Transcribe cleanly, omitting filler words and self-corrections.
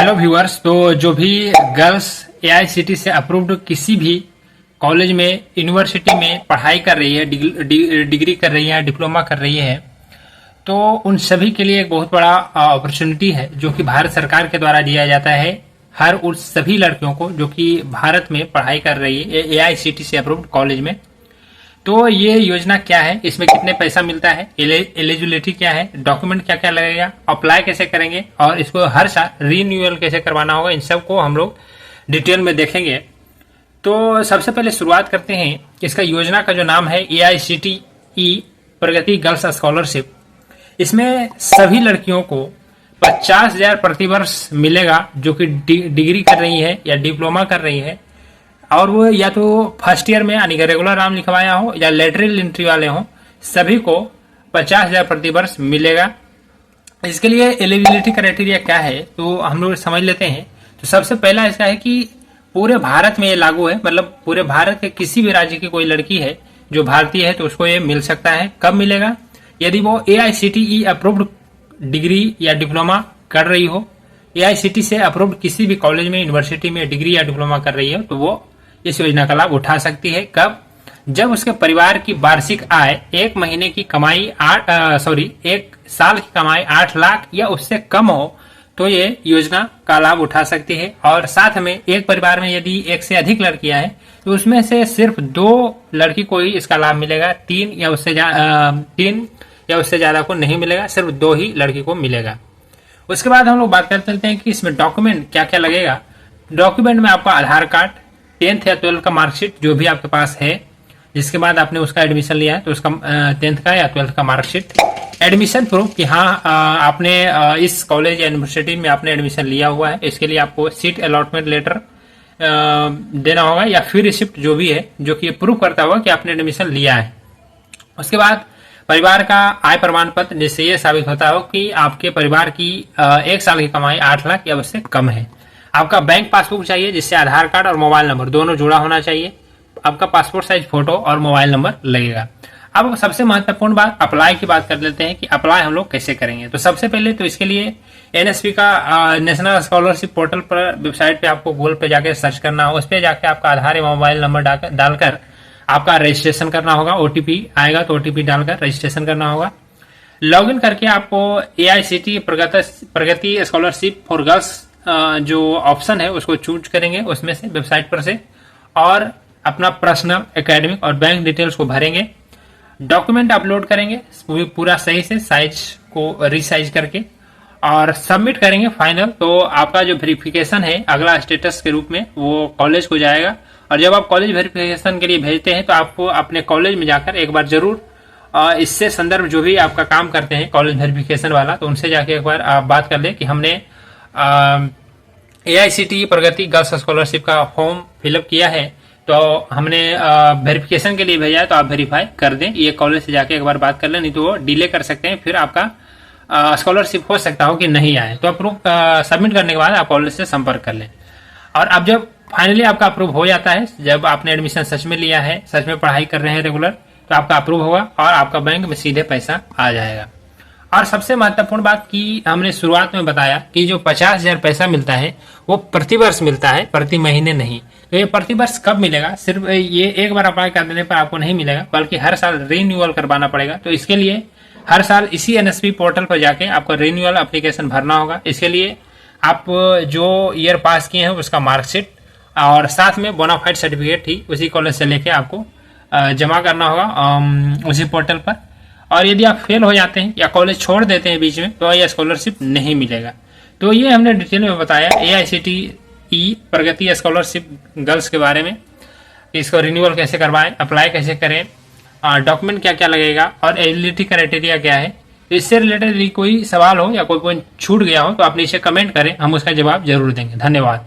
Hello viewers. तो जो भी गर्ल्स एआईसीटी से अप्रूव्ड किसी भी कॉलेज में, यूनिवर्सिटी में पढ़ाई कर रही है, डिग्री कर रही है, डिप्लोमा कर रही है, तो उन सभी के लिए एक बहुत बड़ा अपॉर्चुनिटी है जो कि भारत सरकार के द्वारा दिया जाता है हर उस सभी लड़कियों को जो कि भारत में पढ़ाई कर रही है एआईसीटी से अप्रूव्ड कॉलेज में। तो ये योजना क्या है, इसमें कितने पैसा मिलता है, एलिजिबिलिटी क्या है, डॉक्यूमेंट क्या क्या लगेगा, अप्लाई कैसे करेंगे और इसको हर साल रीन्यूअल कैसे करवाना होगा, इन सब को हम लोग डिटेल में देखेंगे। तो सबसे पहले शुरुआत करते हैं। इसका योजना का जो नाम है एआईसीटीई प्रगति गर्ल्स स्कॉलरशिप। इसमें सभी लड़कियों को 50,000 प्रतिवर्ष मिलेगा जो कि डिग्री कर रही है या डिप्लोमा कर रही है, और वो या तो फर्स्ट ईयर में यानी कि रेगुलर नाम लिखवाया हो या लेटरल एंट्री वाले हो, सभी को 50,000 प्रतिवर्ष मिलेगा। इसके लिए एलिजिबिलिटी क्राइटेरिया क्या है तो हम लोग समझ लेते हैं। तो सबसे पहला इसका है कि पूरे भारत में ये लागू है, मतलब पूरे भारत के किसी भी राज्य की कोई लड़की है जो भारतीय है तो उसको ये मिल सकता है। कब मिलेगा? यदि वो एआईसीटीई अप्रूव्ड डिग्री या डिप्लोमा कर रही हो, एआईसीटी से अप्रूव्ड किसी भी कॉलेज में, यूनिवर्सिटी में डिग्री या डिप्लोमा कर रही हो, तो वो इस योजना का लाभ उठा सकती है। कब? जब उसके परिवार की वार्षिक आय एक महीने की कमाई एक साल की कमाई 8 लाख या उससे कम हो तो ये योजना का लाभ उठा सकती है। और साथ में एक परिवार में यदि एक से अधिक लड़कियां हैं तो उसमें से सिर्फ 2 लड़की को ही इसका लाभ मिलेगा, 3 या उससे ज्यादा को नहीं मिलेगा, सिर्फ 2 ही लड़की को मिलेगा। उसके बाद हम लोग बात करते हैं कि इसमें डॉक्यूमेंट क्या क्या लगेगा। डॉक्यूमेंट में आपका आधार कार्ड, 10th या 12th का मार्कशीट जो भी आपके पास है, जिसके बाद आपने उसका एडमिशन लिया है तो उसका 10th का या 12th का मार्कशीट, एडमिशन प्रूफ कि हाँ आपने इस कॉलेज या यूनिवर्सिटी में आपने एडमिशन लिया हुआ है। इसके लिए आपको सीट अलॉटमेंट लेटर देना होगा या फिर रिसिप्ट जो भी है जो कि प्रूफ करता होगा कि आपने एडमिशन लिया है। उसके बाद परिवार का आय प्रमाण पत्र जिससे ये साबित होता हो कि आपके परिवार की 1 साल की कमाई 8 लाख या उससे कम है। आपका बैंक पासबुक चाहिए जिससे आधार कार्ड और मोबाइल नंबर दोनों जुड़ा होना चाहिए। आपका पासपोर्ट साइज फोटो और मोबाइल नंबर लगेगा। अब सबसे महत्वपूर्ण बात अप्लाई की बात कर लेते हैं कि अप्लाई हम लोग कैसे करेंगे। तो सबसे पहले तो इसके लिए एनएसपी का नेशनल स्कॉलरशिप पोर्टल पर वेबसाइट पे आपको गूगल पे जाके सर्च करना होगा। उस पर जाके आपका आधार या मोबाइल नंबर डालकर आपका रजिस्ट्रेशन करना होगा। ओटीपी आएगा तो ओटीपी डालकर रजिस्ट्रेशन करना होगा। लॉगिन करके आपको AICT Pragati scholarship for girls जो ऑप्शन है उसको चूज करेंगे उसमें से, वेबसाइट पर से, और अपना पर्सनल, एकेडमिक और बैंक डिटेल्स को भरेंगे। डॉक्यूमेंट अपलोड करेंगे पूरा सही से, साइज को रिसाइज करके, और सबमिट करेंगे फाइनल। तो आपका जो वेरिफिकेशन है अगला स्टेटस के रूप में वो कॉलेज को जाएगा। और जब आप कॉलेज वेरिफिकेशन के लिए भेजते हैं तो आपको अपने कॉलेज में जाकर एक बार जरूर इससे संदर्भ जो भी आपका काम करते हैं कॉलेज वेरिफिकेशन वाला, तो उनसे जाके एक बार आप बात कर लें कि हमने एआईसीटी प्रगति गर्ल्स स्कॉलरशिप का फॉर्म फिलअप किया है, तो हमने वेरिफिकेशन के लिए भेजा है, तो आप वेरीफाई कर दें। ये कॉलेज से जाके एक बार बात कर लें, नहीं तो वो डिले कर सकते हैं, फिर आपका स्कॉलरशिप हो सकता हो कि नहीं आए। तो अप्रूव सबमिट करने के बाद आप कॉलेज से संपर्क कर लें। और अब जब फाइनली आपका अप्रूव हो जाता है, जब आपने एडमिशन सच में लिया है, सच में पढ़ाई कर रहे हैं रेगुलर, तो आपका अप्रूव होगा और आपका बैंक में सीधे पैसा आ जाएगा। और सबसे महत्वपूर्ण बात कि हमने शुरुआत में बताया कि जो 50,000 पैसा मिलता है वो प्रतिवर्ष मिलता है, प्रति महीने नहीं। तो ये प्रतिवर्ष कब मिलेगा? सिर्फ ये एक बार अप्लाई कर देने पर आपको नहीं मिलेगा, बल्कि हर साल रिन्यूअल करवाना पड़ेगा। तो इसके लिए हर साल इसी एनएसपी पोर्टल पर जाके आपको रिन्यूअल एप्लीकेशन भरना होगा। इसके लिए आप जो ईयर पास किए हैं उसका मार्कशीट और साथ में बोनाफाइड सर्टिफिकेट ही उसी कॉलेज से लेके आपको जमा करना होगा उसी पोर्टल पर। और यदि आप फेल हो जाते हैं या कॉलेज छोड़ देते हैं बीच में तो यह स्कॉलरशिप नहीं मिलेगा। तो ये हमने डिटेल में बताया एआईसीटीई प्रगति स्कॉलरशिप गर्ल्स के बारे में, इसको रिन्यूअल कैसे करवाएं, अप्लाई कैसे करें, डॉक्यूमेंट क्या क्या लगेगा और एलिजिबिलिटी क्राइटेरिया क्या है। तो इससे रिलेटेड यदि कोई सवाल हो या कोई पॉइंट छूट गया हो तो आप नीचे कमेंट करें, हम उसका जवाब जरूर देंगे। धन्यवाद।